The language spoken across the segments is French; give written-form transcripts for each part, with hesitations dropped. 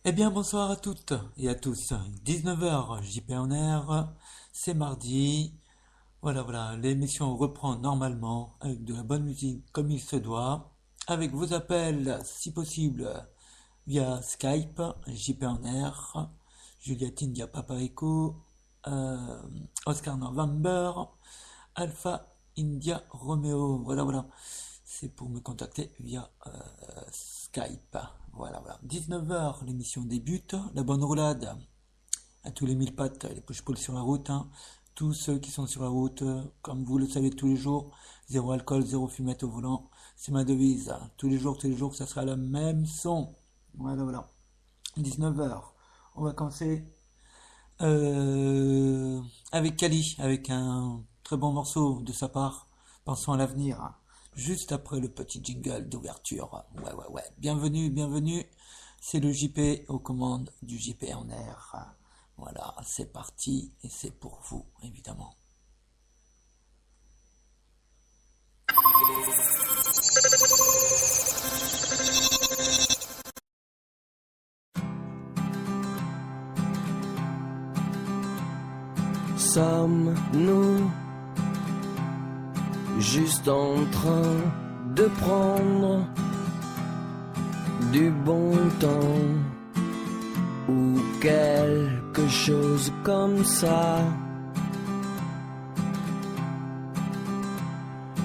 Eh bien, bonsoir à toutes et à tous. 19h, JP en air, c'est mardi. Voilà, l'émission reprend normalement avec de la bonne musique comme il se doit, avec vos appels, si possible, via Skype, JP en air, Juliette India Papa Echo, euh, Oscar November, Alpha India Romeo. Voilà. C'est pour me contacter via Skype. Voilà. 19h, l'émission débute. La bonne roulade à tous les mille pattes, les push-pull sur la route. Tous ceux qui sont sur la route, comme vous le savez tous les jours, zéro alcool, zéro fumette au volant. C'est ma devise. Tous les jours, ça sera le même son. Voilà. 19h. On va commencer avec Kali, avec un très bon morceau de sa part. Pensons à l'avenir. Juste après le petit jingle d'ouverture. Ouais. Bienvenue. C'est le JP aux commandes du JP en air. Voilà, c'est parti et c'est pour vous, évidemment. Sommes-nous juste en train de prendre du bon temps ou quelque chose comme ça?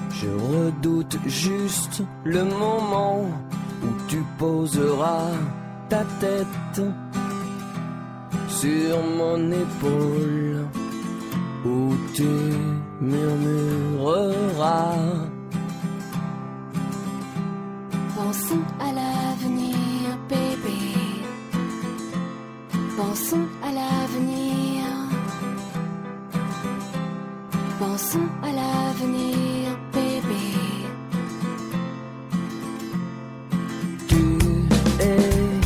Je redoute juste le moment où tu poseras ta tête sur mon épaule, où tu murmureras: pensons à l'avenir, bébé. Pensons à l'avenir. Pensons à l'avenir, bébé. Tu es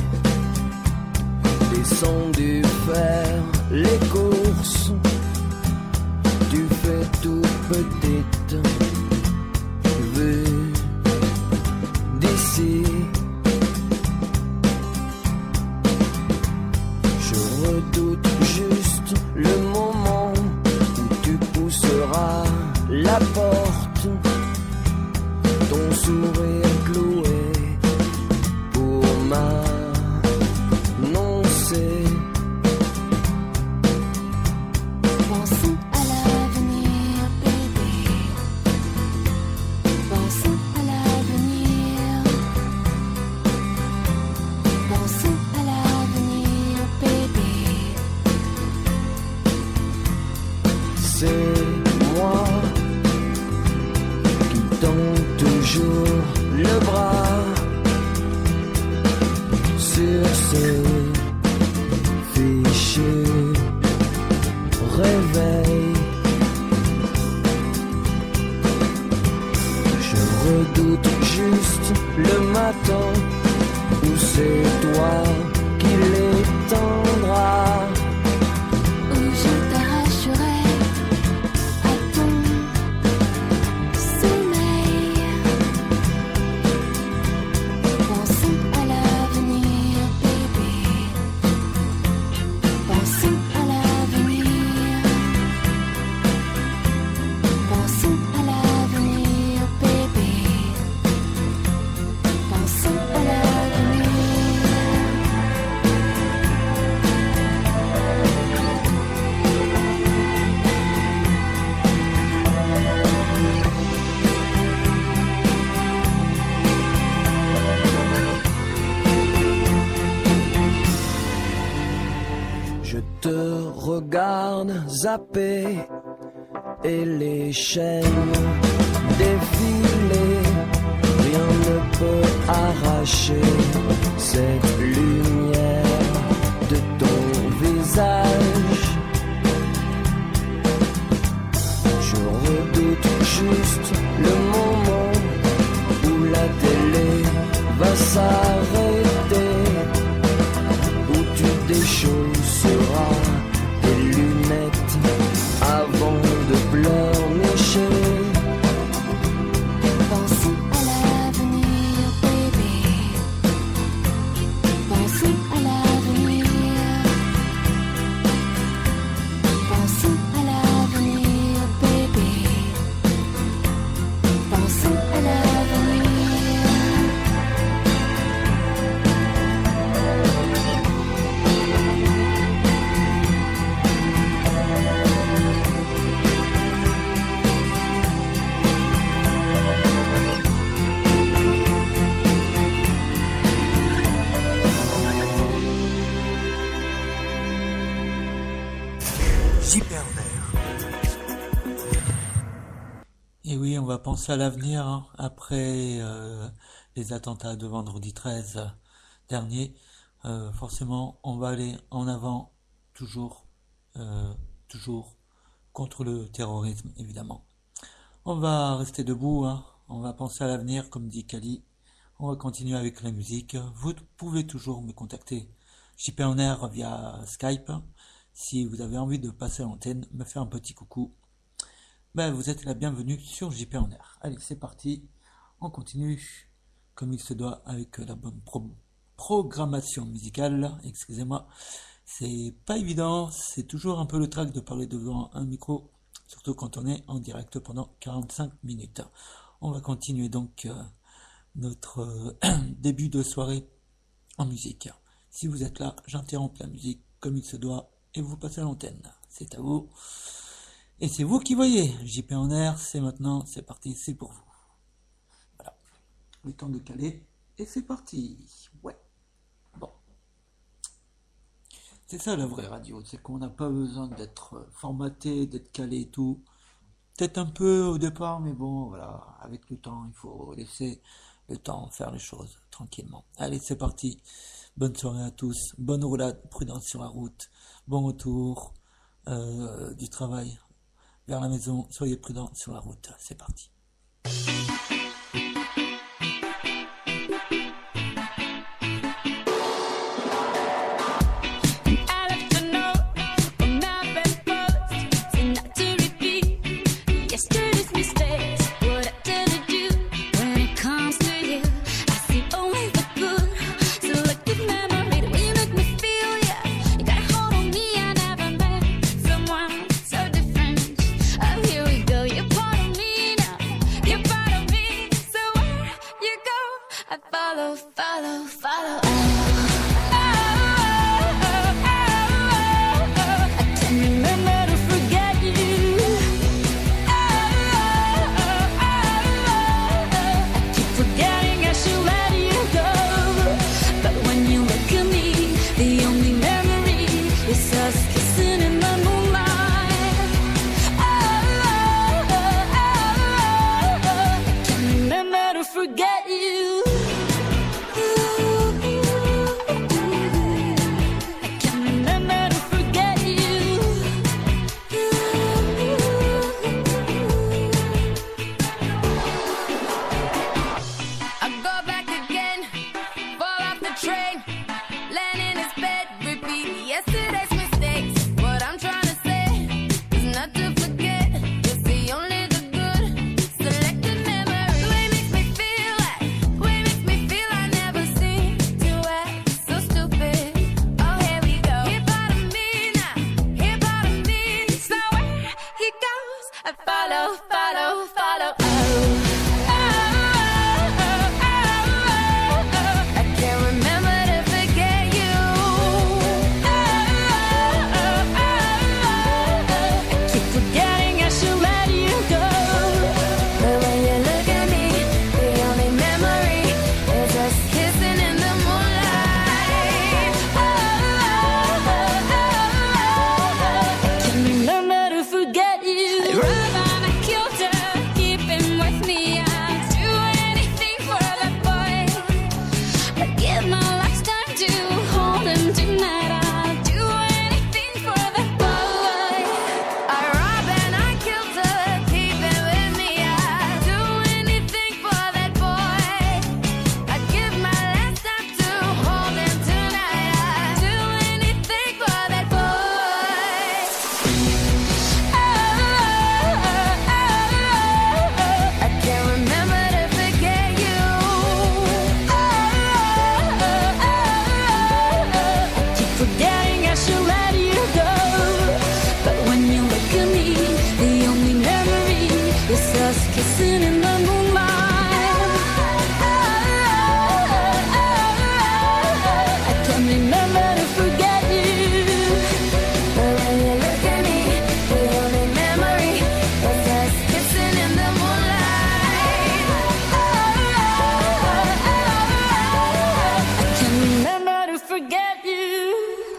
descendu faire les courses. Tu fais toute petite vue d'ici. Je redoute juste le moment où tu pousseras la porte, ton sourire cloué pour m'annoncer. Pensons à l'avenir, bébé. Pensons à l'avenir. Pensons à l'avenir, bébé. C'est moi qui tends toujours le bras sur ce fichu réveil. Je redoute juste le matin où c'est toi qui l'étendras. Où je t'arracherai à ton sommeil. Pensons à l'avenir, bébé. Pensons à l'avenir. Pensons à l'avenir, bébé. Pensons à l'avenir. Je te regarde zapper et les chaînes défiler. Rien ne peut arracher cette lumière de ton visage. Je redoute juste le moment où la télé va s'arrêter, où tu déchausseras tes lunettes avant de pleurnicher. Pensons à l'avenir, bébé. on va penser à l'avenir hein, après les attentats de vendredi 13 dernier. Forcément, on va aller en avant toujours, toujours contre le terrorisme, évidemment. On va rester debout, hein. On va penser à l'avenir, comme dit Kali. On va continuer avec la musique. Vous pouvez toujours me contacter. JP en air via Skype. Si vous avez envie de passer à l'antenne, me faire un petit coucou, ben, vous êtes la bienvenue sur JP en air. Allez, c'est parti. On continue comme il se doit avec la bonne programmation musicale. Excusez-moi, c'est pas évident. C'est toujours un peu le trac de parler devant un micro, surtout quand on est en direct pendant 45 minutes. On va continuer donc notre début de soirée en musique. Si vous êtes là, j'interromps la musique comme il se doit et vous passez à l'antenne. C'est à vous. Et c'est vous qui voyez. JP en air, c'est maintenant, c'est parti, c'est pour vous. Voilà. Le temps de caler et c'est parti. Ouais. Bon. C'est ça la vraie radio, c'est qu'on n'a pas besoin d'être formaté, d'être calé et tout. Peut-être un peu au départ, mais bon, voilà, avec le temps, il faut laisser le temps faire les choses tranquillement. Allez, c'est parti. Bonne soirée à tous, bonne roulade, prudence sur la route, bon retour du travail vers la maison, soyez prudents sur la route, c'est parti.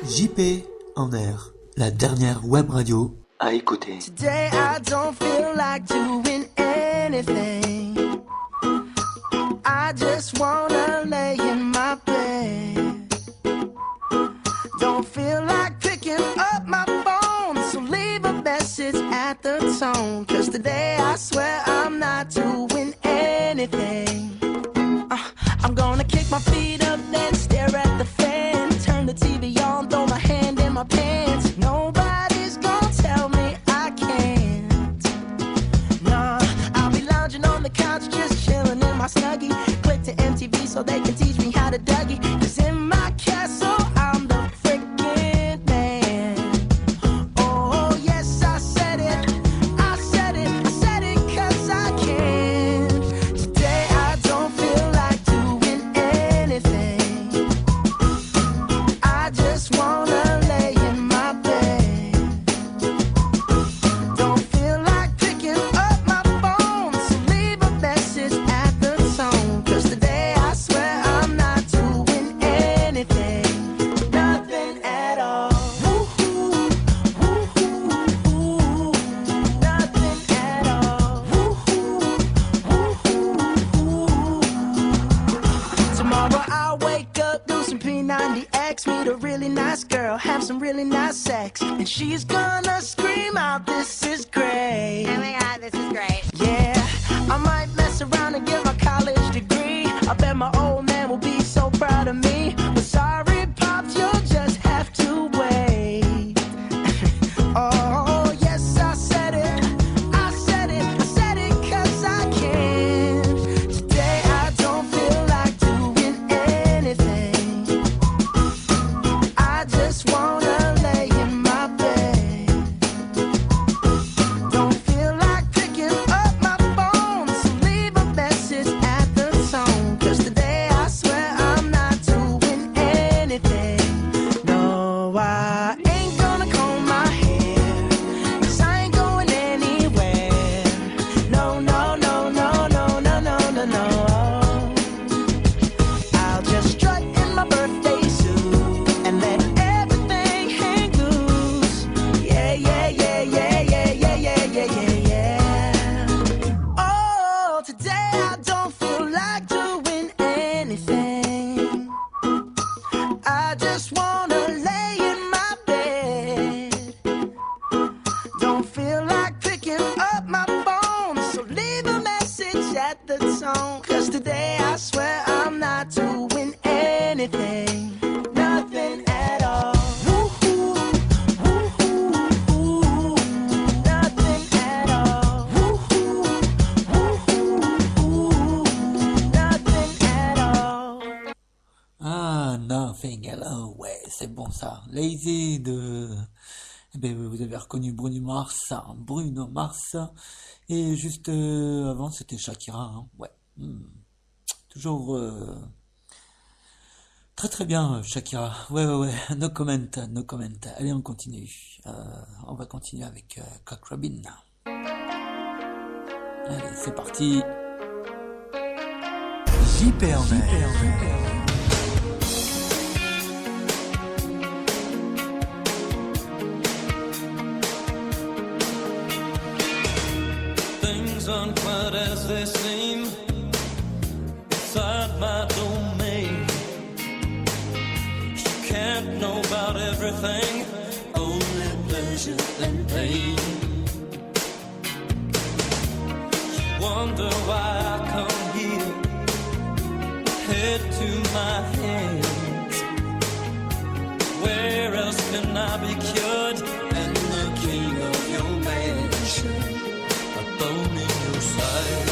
JP en air, la dernière web radio à écouter. Today I don't feel like doing anything. anything. I just wanna lay in my bed. Don't feel like picking up my phone, so leave a message at the tone. 'Cause today I swear I'm not doing anything. I'm gonna kick my feet up, then stare at the fan. Turn the TV on, throw my hand in my pants. Nobody's gonna tell me I can't. Nah, I'll be lounging on the couch, just chilling in my Snuggie. Click to MTV so they can teach me how to Dougie. 'Cause in my castle, I'm the freaking man. Oh, yes, I said it. I said it. I said it 'cause I can. Today I don't feel like doing anything. I just wanna lay in my bed. Don't feel like picking up my phone, so leave a message at the tone. 'Cause today I swear I'm not doing anything. Nothing at all. Woo-hoo, woo-hoo, woo. Nothing at all. Woo-hoo, woo-hoo, woo. Tomorrow I'll wake up, do some P90X, meet a really nice girl, have some really nice sex, and she's gonna scream out, "This is great." Oh my god, this is great. Yeah, I might mess around and get my college degree. I bet my old man will be so proud of me. But sorry, Pops, you'll just have to wait. Oh, yes, I said it. I said it. I said it 'cause I can. Today I don't feel like doing anything. I just wanna lay in my bed. Don't feel like picking up my phone, so leave a message at the tone. 'Cause today I swear I'm not doing anything. No, I ain't gonna comb my hair, 'cause I ain't going anywhere. No, no, no, no, no, no, no, no, no. I'll just strut in my birthday suit and let everything hang loose. Yeah, yeah, yeah, yeah, yeah, yeah, yeah, yeah, yeah, yeah. Oh, today I don't feel like doing anything. I just wanna lay in my bed. Don't feel like picking up my phone, so leave a message at the tone. 'Cause today I swear I'm not doing anything. Nothing at all. Woo-hoo, woo-hoo, woo. Nothing at all. Woo-hoo, woo-hoo, woo. Nothing at all. Ah, Nothing Hello, ouais, c'est bon ça. Lazy de... Eh ben, vous avez reconnu Bruno Mars, Bruno Mars. Et juste avant, c'était Shakira, hein. Ouais. Toujours très très bien, Shakira. Ouais, ouais, ouais. No comment, no comment. Allez, on continue. On va continuer avec Cock Robin. Allez, c'est parti. JP en air. Things aren't quite as they seem inside my domain. You can't know about everything, only pleasure and pain. You wonder why I come here, head to my hands. Where else can I be cured and the king of your mansion? A bone in your side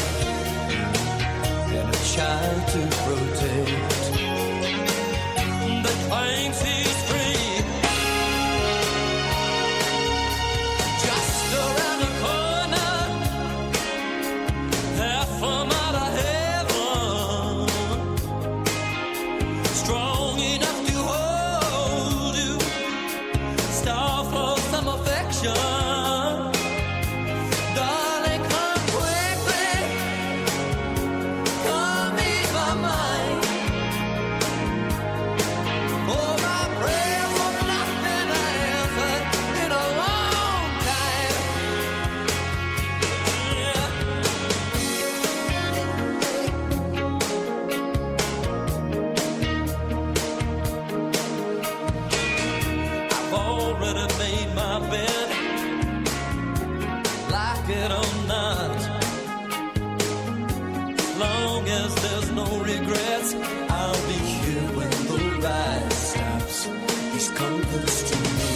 and a child to protect that claims he's free. Just around the corner, half from out of heaven, strong enough to hold you, star for some affection. Darling, come quickly, come ease my mind. Oh, my regrets. I'll be here when the ride stops. He's compass to me,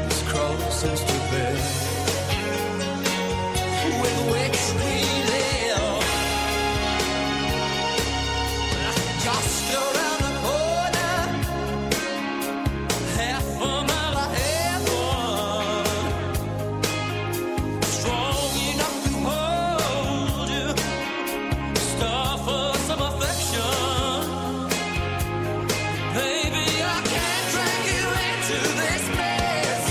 his crosses to bear, with which we live. Just around the corner, half a mile ahead, strong enough to hold you, star for some affection. Baby, I can't drag you into this mess.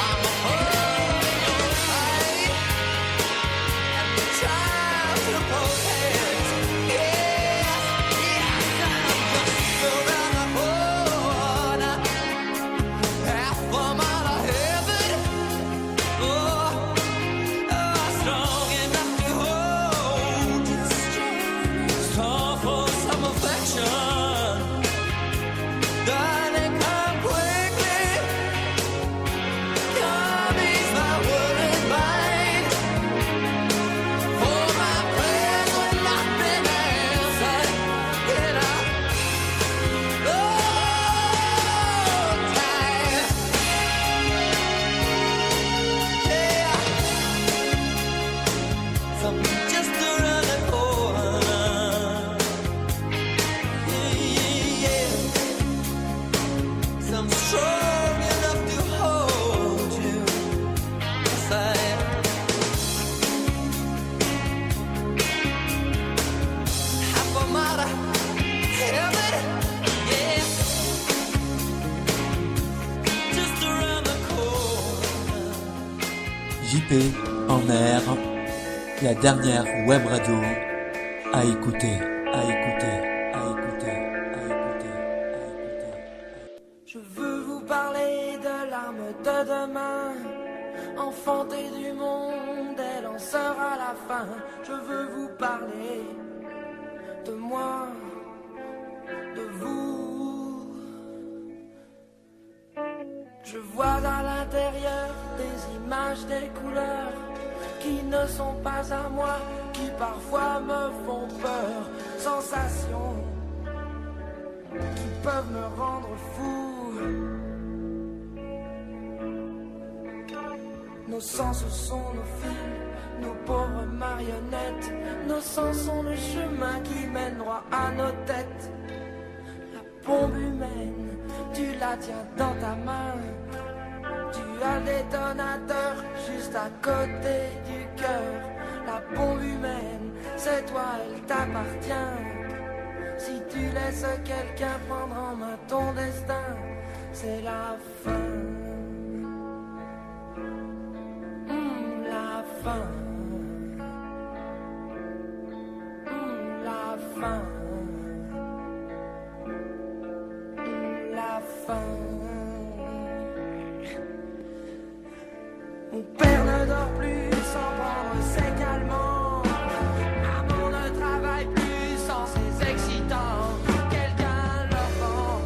I'm a hole in your eye, and the child to both hands. Yes, I'm just around the corner, half a mile ahead. Strong enough to hold you, star for some affection. Darling, come quickly, come ease my worried mind. For my prayers will not be answered in a long time. Yeah, something just around the corner. Yeah, some strong enough to hold you. Yes, I am. Half a mile ahead, yeah, just around the corner. JP en air, la dernière web radio à écouter, à écouter, à écouter, à écouter, à écouter. Je veux vous parler de l'arme de demain, enfantée du monde, elle en sera la fin. Je veux vous parler de moi, de vous. Je vois à l'intérieur des images, des couleurs qui ne sont pas à moi, qui parfois me font peur. Sensations qui peuvent me rendre fou. Nos sens sont nos fils, nos pauvres marionnettes. Nos sens sont le chemin qui mène droit à nos têtes. La bombe humaine, tu la tiens dans ta main. Tu as le détonateur juste à côté du cœur. La bombe humaine, c'est toi, elle t'appartient. Si tu laisses quelqu'un prendre en main ton destin, c'est la fin. La fin. La fin. La fin. Mon père ne dort plus sans prendre ses calmants. Maman ne travaille plus sans ses excitants. Quelqu'un leur vend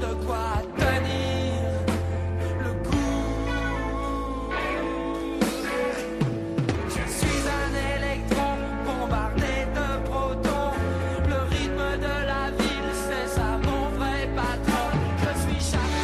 de quoi tenir le coup. Je suis un électron bombardé de protons. Le rythme de la ville, c'est ça mon vrai patron. Je suis chaque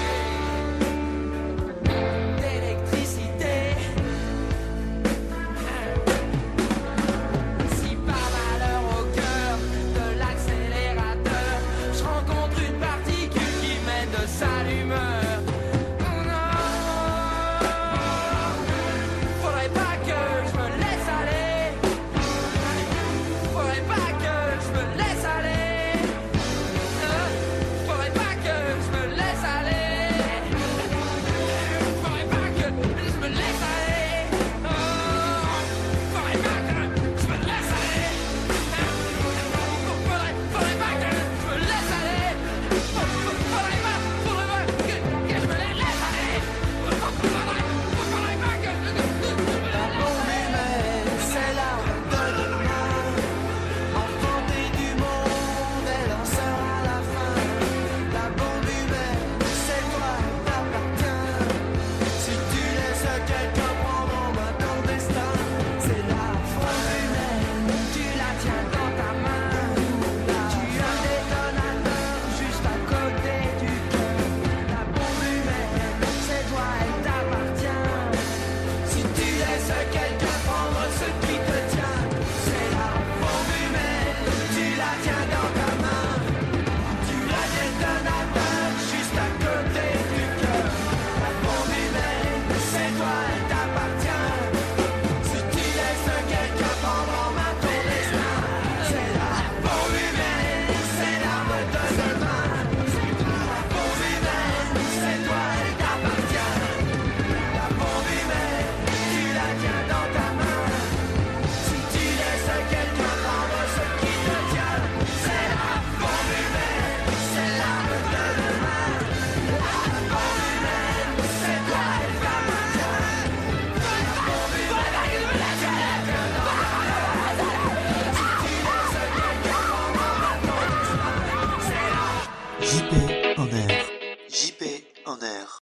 JP en air. JP en air.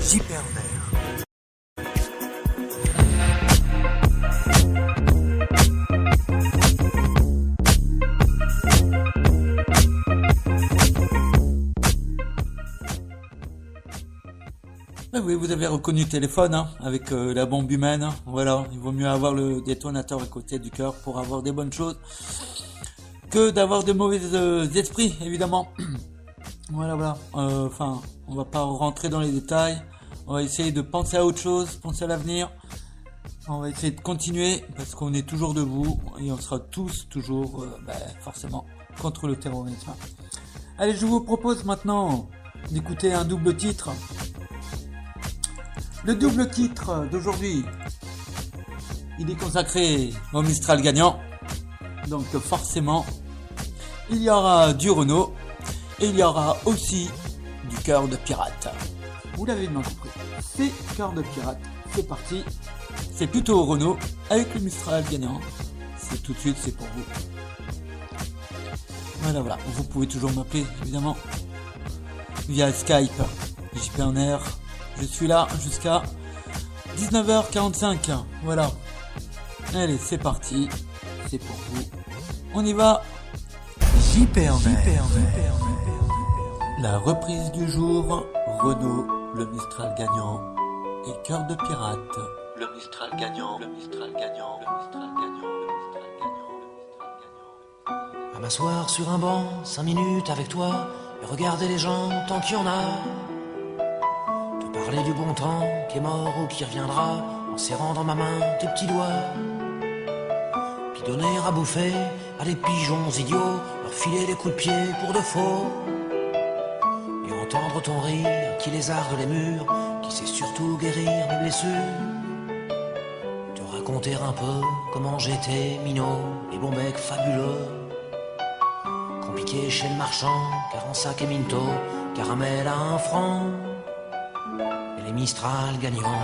JP en air. Ah oui, vous avez reconnu le téléphone hein, avec la bombe humaine. Hein. Voilà, il vaut mieux avoir le détonateur à côté du cœur pour avoir des bonnes choses que d'avoir de mauvais esprits, évidemment. Voilà. Enfin, on va pas rentrer dans les détails. On va essayer de penser à autre chose, penser à l'avenir. On va essayer de continuer parce qu'on est toujours debout et on sera tous toujours, forcément, contre le terrorisme. Allez, je vous propose maintenant d'écouter un double titre. Le double titre d'aujourd'hui, il est consacré au Mistral gagnant. Donc forcément, il y aura du Renault et il y aura aussi du Cœur de Pirate. Vous l'avez bien compris, c'est Cœur de Pirate, c'est parti. C'est plutôt Renault avec le Mistral gagnant. C'est tout de suite, c'est pour vous. Voilà. Vous pouvez toujours m'appeler, évidemment, via Skype, JP en air. Je suis là jusqu'à 19h45. Voilà. Allez, c'est parti. C'est pour vous. On y va. JP en air. La reprise du jour. Renault, le Mistral gagnant. Et Cœur de Pirate. Le Mistral gagnant. Le Mistral gagnant. Le Mistral gagnant. Le Mistral gagnant. Le Mistral gagnant. À m'asseoir sur un banc, 5 minutes avec toi, et regarder les gens tant qu'il y en a. Parler du bon temps qui est mort ou qui reviendra, en serrant dans ma main tes petits doigts. Puis donner à bouffer à des pigeons idiots, leur filer des coups de pied pour de faux. Et entendre ton rire qui lézarde les murs, qui sait surtout guérir mes blessures. Te raconter un peu comment j'étais minot, les bons becs fabuleux. Compliqué chez le marchand, car en sac et minto, caramel à 1 franc. Les Mistral gagnants.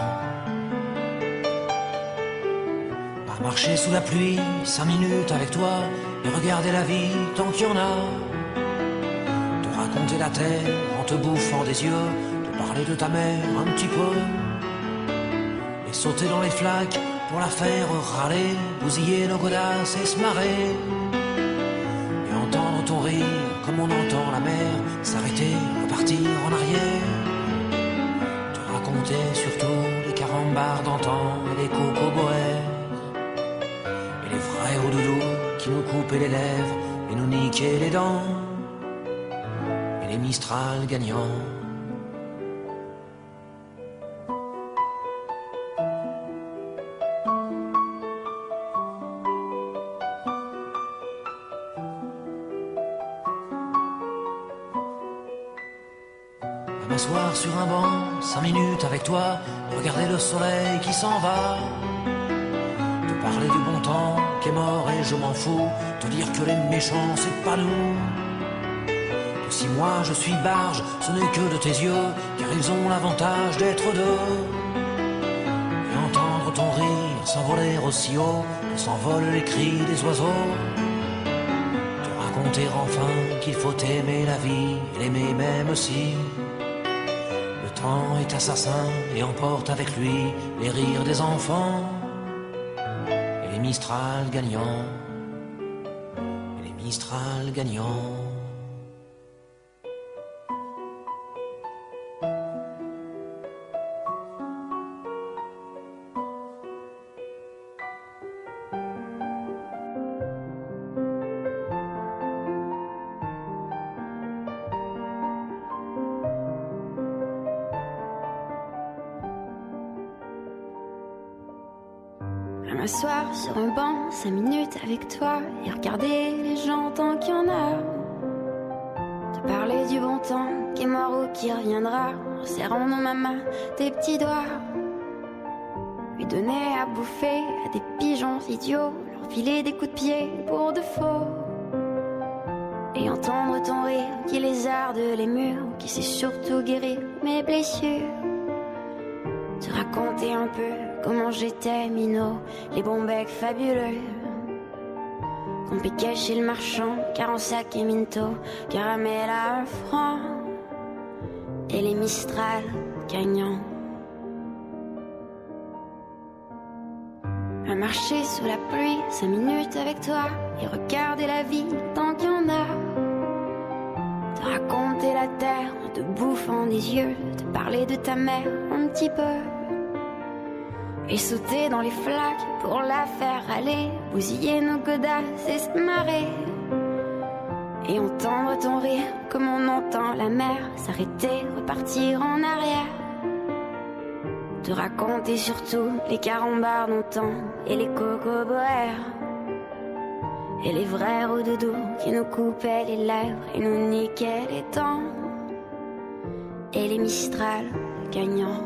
À marcher sous la pluie, 5 minutes avec toi, et regarder la vie tant qu'il y en a. Te raconter la terre en te bouffant des yeux, te parler de ta mère un petit peu. Et sauter dans les flaques pour la faire râler, bousiller nos godasses et se marrer. Et entendre ton rire comme on entend la mer s'arrêter, repartir en arrière. Raconter surtout les carambars d'antan et les cocoboères et les vrais hauts doudous qui nous coupaient les lèvres et nous niquaient les dents et les Mistral gagnants. M'asseoir sur un banc, 5 minutes avec toi, regarder le soleil qui s'en va. Te parler du bon temps qui est mort et je m'en fous, te dire que les méchants c'est pas nous. Que si moi je suis barge, ce n'est que de tes yeux, car ils ont l'avantage d'être deux. Et entendre ton rire s'envoler aussi haut que s'envolent les cris des oiseaux. Te raconter enfin qu'il faut aimer la vie et l'aimer même si le temps est assassin et emporte avec lui les rires des enfants et les Mistral gagnants, et les Mistral gagnants. À m'asseoir sur un banc, 5 minutes avec toi, et regarder les gens tant qu'il y en a. Te parler du bon temps qui est mort ou qui reviendra, en serrant dans ma main tes petits doigts. Lui donner à bouffer à des pigeons idiots, leur filer des coups de pied pour de faux. Et entendre ton rire qui lézarde les murs, qui sait surtout guérir mes blessures. Te raconter un peu comment j'étais minot, les bons becs fabuleux. qu'on piquait chez le marchand, car en sac et minto, caramel à 1 franc, et les Mistral gagnants. À marcher sous la pluie, 5 minutes avec toi, et regarder la vie tant qu'il y en a. Te raconter la terre en te bouffant des yeux, te parler de ta mère un petit peu. Et sauter dans les flaques pour la faire aller, bousiller nos godasses et se marrer. Et entendre ton rire comme on entend la mer, s'arrêter, repartir en arrière. Te raconter surtout les carambars d'antan et les cocoboères. Et les vrais roudoudous qui nous coupaient les lèvres et nous niquaient les dents. Et les Mistral gagnants.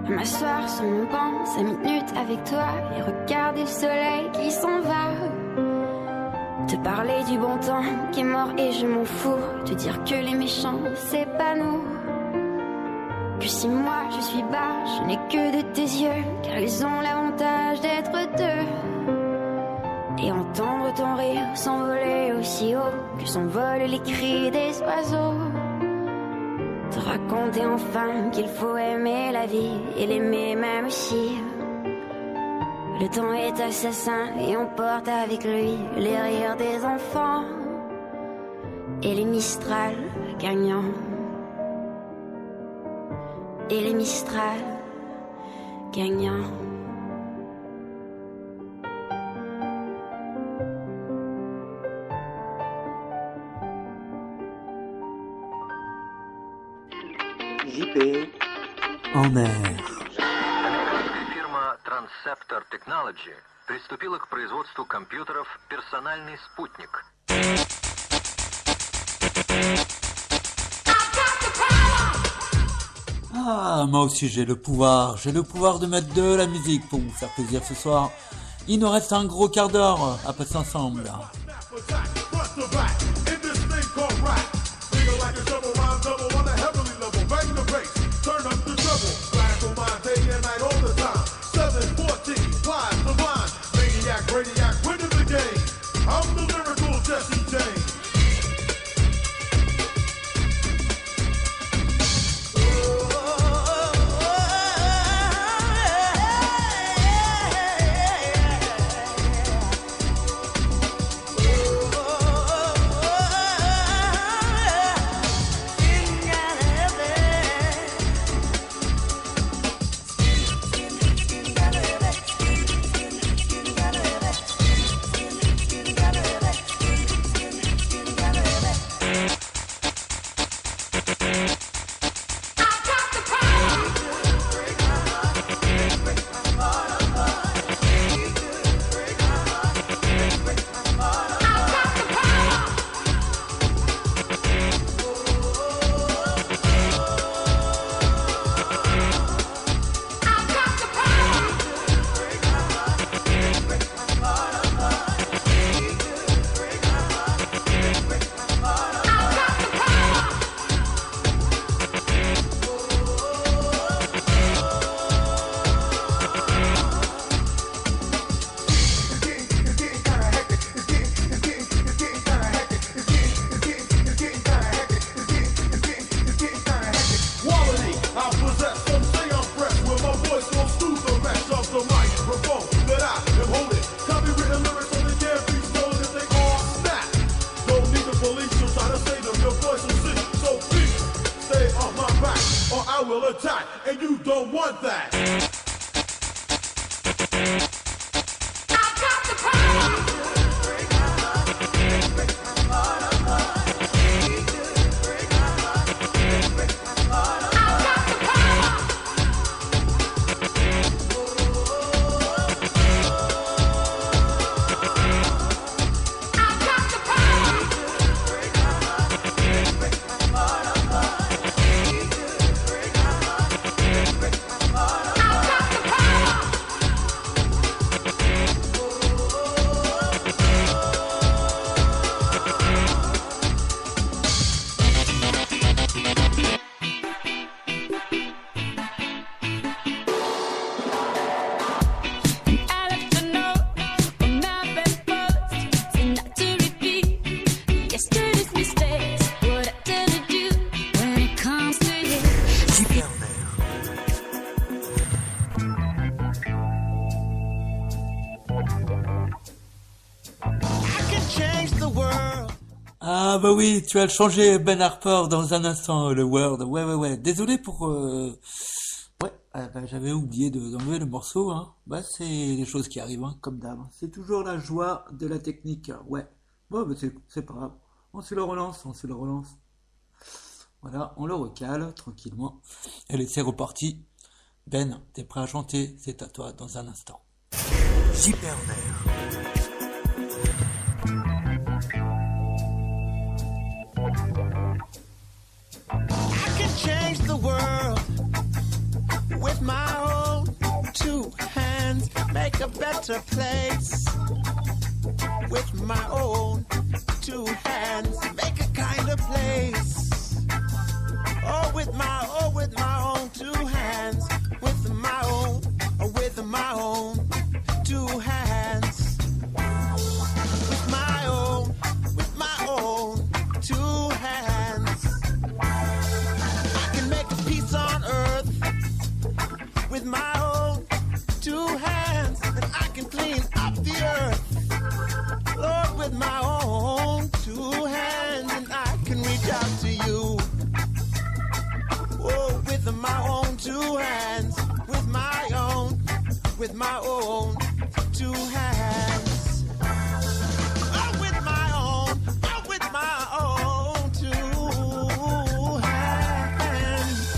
M'asseoir sur mon banc, 5 minutes avec toi, et regarder le soleil qui s'en va. Te parler du bon temps qui est mort et je m'en fous. Te dire que les méchants, c'est pas nous. Que si moi je suis bas, je n'ai que de tes yeux, car ils ont l'avantage d'être deux. Et entendre ton rire s'envoler aussi haut que s'envolent les cris des oiseaux. Te raconter enfin qu'il faut aimer la vie et l'aimer même aussi. Le temps est assassin et on porte avec lui les rires des enfants et les Mistral gagnants. Et les Mistral gagnants. JP en air. Американская фирма Transceptor Technology приступила к производству компьютеров «Персональный спутник». Ah, moi aussi j'ai le pouvoir de mettre de la musique pour vous faire plaisir ce soir. Il nous reste un gros quart d'heure à passer ensemble. Ah bah oui, tu vas le changer, Ben Harper, dans un instant, le Word. Ouais. Désolé pour... Ouais, bah, j'avais oublié d'enlever le morceau, hein. Bah c'est les choses qui arrivent, hein, comme d'hab. C'est toujours la joie de la technique, ouais. Bon, bah c'est pas grave. On se le relance. Voilà, on le recale tranquillement. Allez, c'est reparti. Ben, t'es prêt à chanter? C'est à toi dans un instant. JP en air. I can change the world with my own two hands, make a better place with my own two hands, make a kinder place. Oh, with my own two hands, with my own two hands, with my own two hands. I can make a peace on earth with my own two hands, and I can clean up the earth, Lord, with my own two hands, and I can reach out to you. Oh, with my own two hands, with my own two hands. Oh, with my own two hands.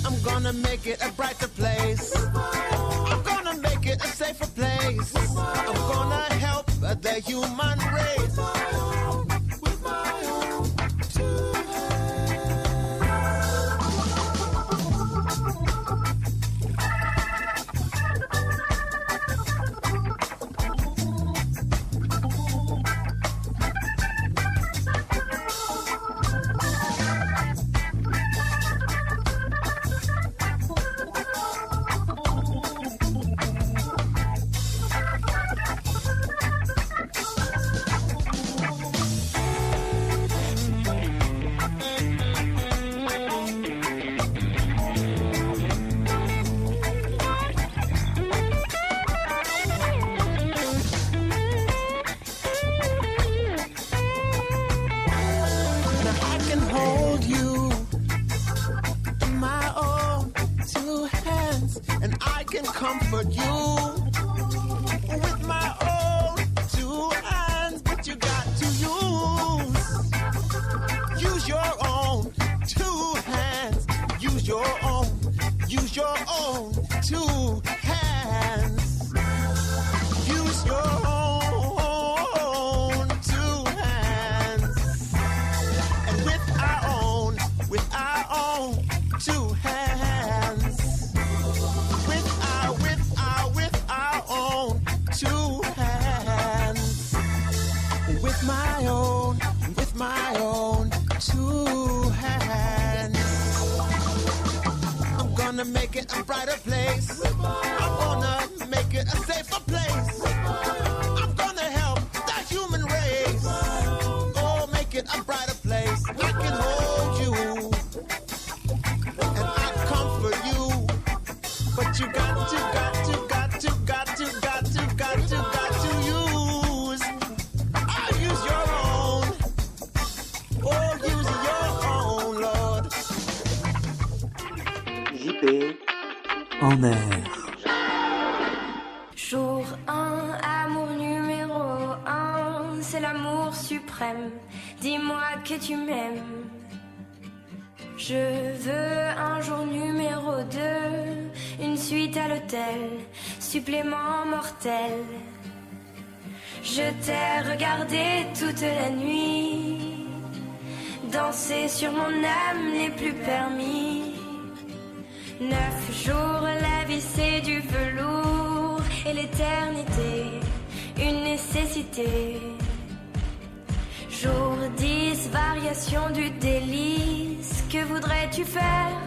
I'm gonna make it a brighter place. I'm gonna make it a safer place. I'm gonna help the human race. With my own two comfort you with my own two hands, but you got to use your own two hands, use your own two hands, use your own two hands, and with our own two hands. Two hands, with my own two hands. I'm gonna make it a brighter place. I'm gonna make it a safer place. I'm gonna help the human race. Oh, make it a brighter place. I can hold you and I comfort you, but you got to use. Use your own. Oh, use your own, Lord. JP en air. Jour 1, amour numéro 1, c'est l'amour suprême. Dis-moi que tu m'aimes. Je veux un jour numéro 2, une suite à l'hôtel, supplément mortel. Je t'ai regardé toute la nuit, danser sur mon âme n'est plus permis. 9 jours, la vie c'est du velours, et l'éternité, une nécessité. Jour 10, variation du délice, que voudrais-tu faire?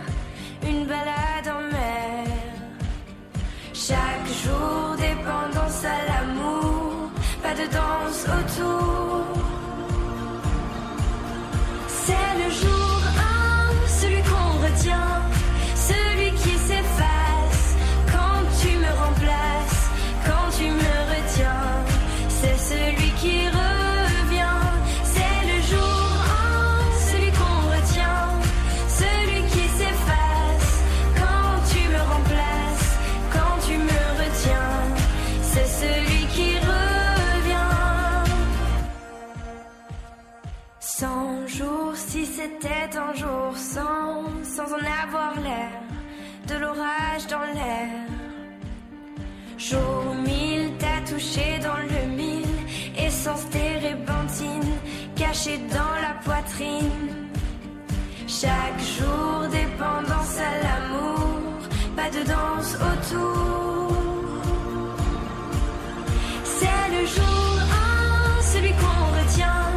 Une balade en mer. Chaque jour, dépendance à l'amour, pas de danse autour. C'est le jour 1, celui qu'on retient, celui qui s'efface quand tu me remplaces, quand tu me retiens. C'est celui qui revient, c'est le jour 1. 100 jours, si c'était un jour sans en avoir l'air, de l'orage dans l'air. Jour 1000, t'as touché dans le mille, essence térébenthine, cachée dans la poitrine. Chaque jour, dépendance à l'amour, pas de danse autour. C'est le jour 1, celui qu'on retient,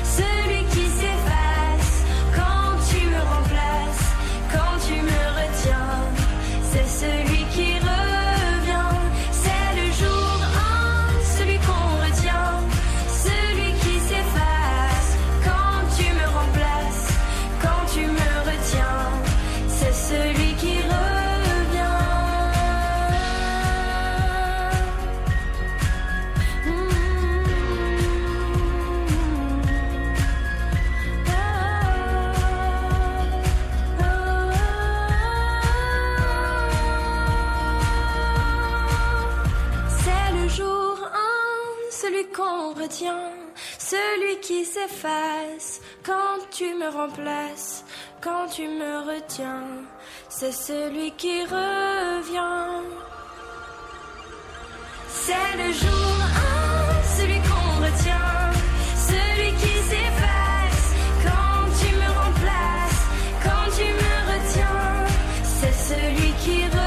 celui qui s'efface quand tu me remplaces, quand tu me retiens. C'est celui qui revient. C'est le jour 1, celui qu'on retient, celui qui s'efface quand tu me remplaces, quand tu me retiens. C'est celui qui revient. Qu'on retient, celui qui s'efface quand tu me remplaces, quand tu me retiens, c'est celui qui revient. C'est le jour 1, celui qu'on retient, celui qui s'efface quand tu me remplaces, quand tu me retiens, c'est celui qui revient.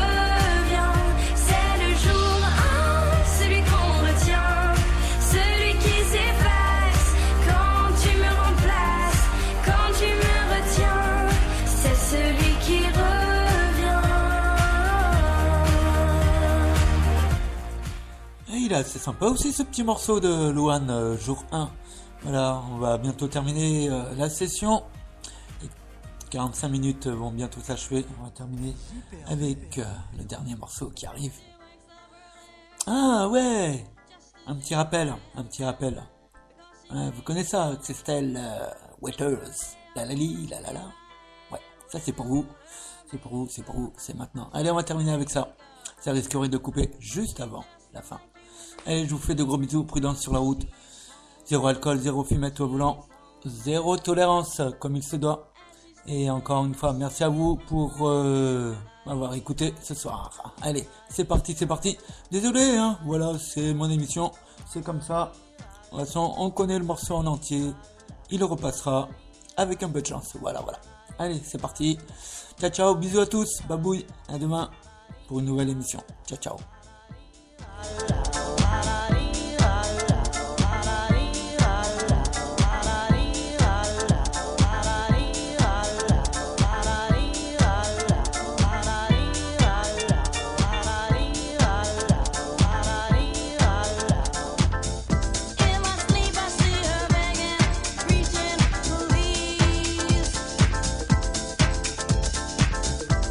C'est sympa aussi ce petit morceau de Luan, jour 1. Voilà, on va bientôt terminer la session. Les 45 minutes vont bientôt s'achever. On va terminer avec le dernier morceau qui arrive. Ah ouais, un petit rappel. Ouais, vous connaissez ça, Christelle Waters. La la li, la la la. Ouais, ça c'est pour vous. C'est maintenant. Allez, on va terminer avec ça. Ça risquerait de couper juste avant la fin. Allez, je vous fais de gros bisous, prudence sur la route. 0 alcool, 0 fumette au volant, 0 tolérance comme il se doit. Et encore une fois, merci à vous pour m'avoir écouté ce soir. Allez, c'est parti. Désolé, hein, voilà, c'est mon émission, c'est comme ça. De toute façon, on connaît le morceau en entier. Il repassera avec un peu de chance. Voilà. Allez, c'est parti. Ciao, bisous à tous, babouille. À demain pour une nouvelle émission. Ciao.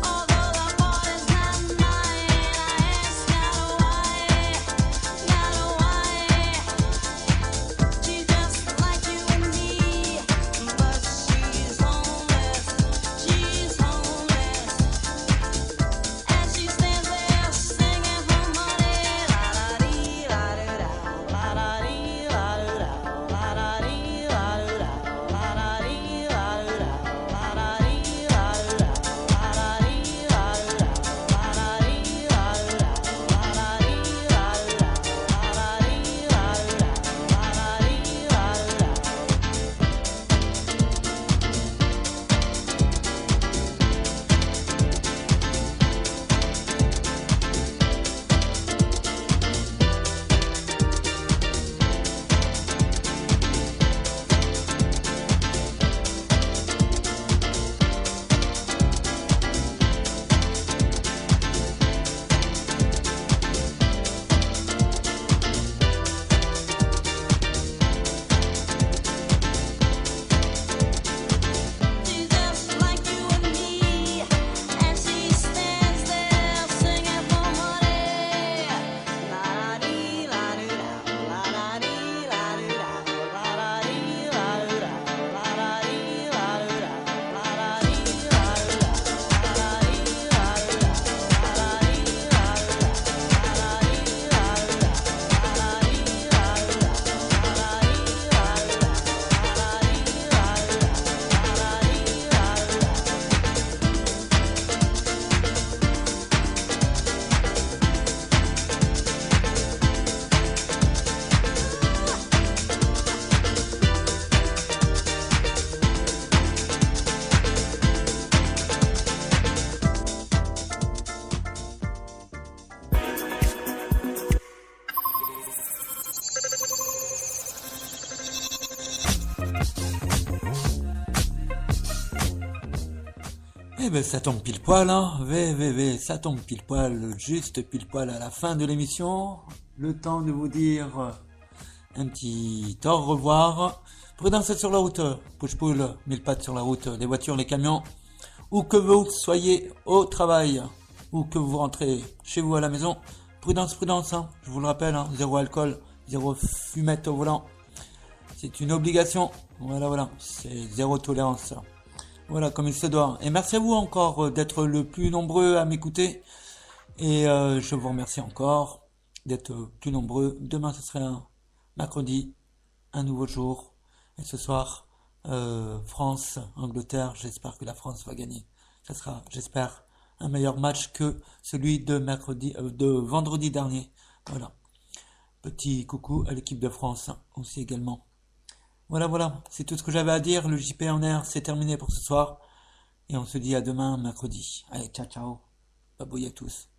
Although the body's not mine, I ask her why. Eh ben ça tombe pile poil, hein. Ça tombe pile poil, juste pile poil à la fin de l'émission. Le temps de vous dire un petit au revoir. Prudence sur la route, push-pull, 1000 pattes sur la route, les voitures, les camions. Où que vous soyez au travail, ou que vous rentrez chez vous à la maison, prudence, hein. Je vous le rappelle, hein. Zéro alcool, zéro fumette au volant. C'est une obligation. Voilà, c'est zéro tolérance. Voilà, comme il se doit. Et merci à vous encore d'être le plus nombreux à m'écouter. Et je vous remercie encore d'être plus nombreux. Demain, ce serait un mercredi, un nouveau jour. Et ce soir, France, Angleterre. J'espère que la France va gagner. Ça sera, j'espère, un meilleur match que celui de vendredi dernier. Voilà. Petit coucou à l'équipe de France aussi également. Voilà, c'est tout ce que j'avais à dire. Le JP en air, c'est terminé pour ce soir. Et on se dit à demain, mercredi. Allez, ciao. Babouille à tous.